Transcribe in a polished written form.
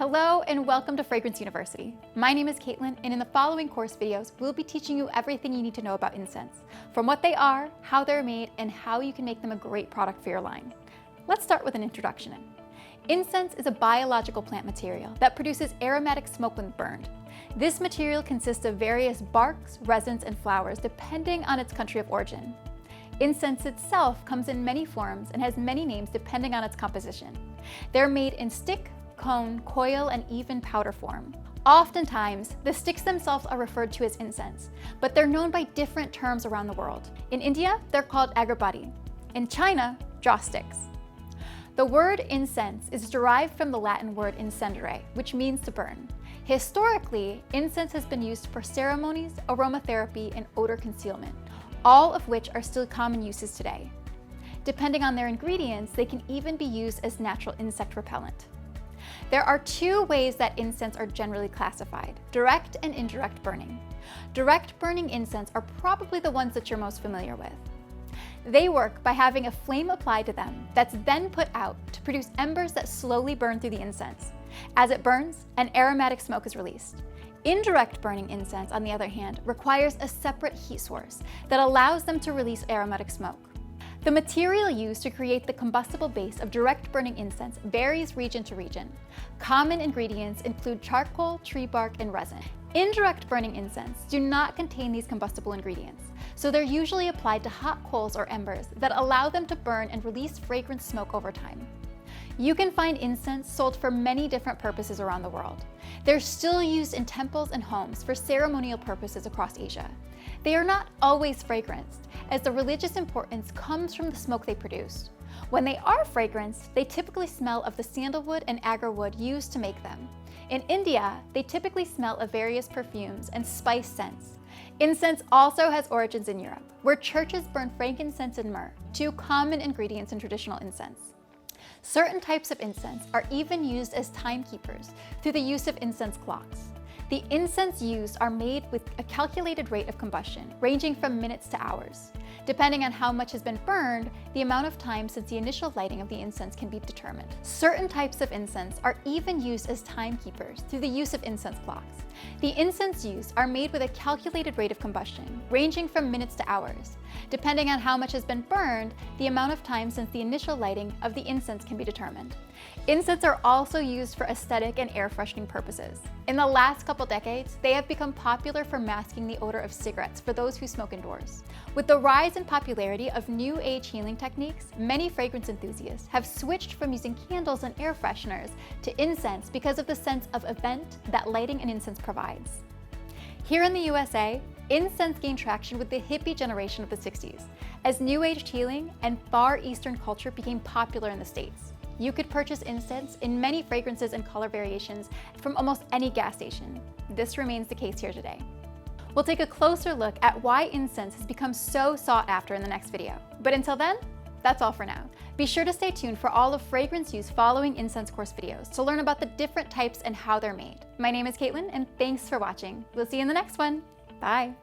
Hello and welcome to Fragrance University. My name is Caitlin, and in the following course videos, we'll be teaching you everything you need to know about incense, from what they are, how they're made, and how you can make them a great product for your line. Let's start with an introduction. Incense is a biological plant material that produces aromatic smoke when burned. This material consists of various barks, resins, and flowers depending on its country of origin. Incense itself comes in many forms and has many names depending on its composition. They're made in stick, cone, coil, and even powder form. Oftentimes, the sticks themselves are referred to as incense, but they're known by different terms around the world. In India, they're called agarbatti. In China, joss sticks. The word incense is derived from the Latin word incendere, which means to burn. Historically, incense has been used for ceremonies, aromatherapy, and odor concealment, all of which are still common uses today. Depending on their ingredients, they can even be used as natural insect repellent. There are two ways that incense are generally classified: direct and indirect burning. Direct burning incense are probably the ones that you're most familiar with. They work by having a flame applied to them that's then put out to produce embers that slowly burn through the incense. As it burns, an aromatic smoke is released. Indirect burning incense, on the other hand, requires a separate heat source that allows them to release aromatic smoke. The material used to create the combustible base of direct burning incense varies region to region. Common ingredients include charcoal, tree bark, and resin. Indirect burning incense do not contain these combustible ingredients, so they're usually applied to hot coals or embers that allow them to burn and release fragrant smoke over time. You can find incense sold for many different purposes around the world. They're still used in temples and homes for ceremonial purposes across Asia. They are not always fragranced, as the religious importance comes from the smoke they produce. When they are fragranced, they typically smell of the sandalwood and agar wood used to make them. In India, they typically smell of various perfumes and spice scents. Incense also has origins in Europe, where churches burn frankincense and myrrh, two common ingredients in traditional incense. Certain types of incense are even used as timekeepers through the use of incense clocks. The incense used are made with a calculated rate of combustion, ranging from minutes to hours. Depending on how much has been burned, the amount of time since the initial lighting of the incense can be determined. Certain types of incense are even used as timekeepers through the use of incense clocks. The incense used are made with a calculated rate of combustion, ranging from minutes to hours. Depending on how much has been burned, the amount of time since the initial lighting of the incense can be determined. Incense are also used for aesthetic and air freshening purposes. In the last couple decades, they have become popular for masking the odor of cigarettes for those who smoke indoors. With the rise in popularity of new age healing techniques, many fragrance enthusiasts have switched from using candles and air fresheners to incense because of the sense of event that lighting an incense provides. Here in the USA, incense gained traction with the hippie generation of the 60s, as new age healing and Far Eastern culture became popular in the States. You could purchase incense in many fragrances and color variations from almost any gas station. This remains the case here today. We'll take a closer look at why incense has become so sought after in the next video. But until then, that's all for now. Be sure to stay tuned for all of fragrance use following incense course videos to learn about the different types and how they're made. My name is Caitlin, and thanks for watching. We'll see you in the next one. Bye.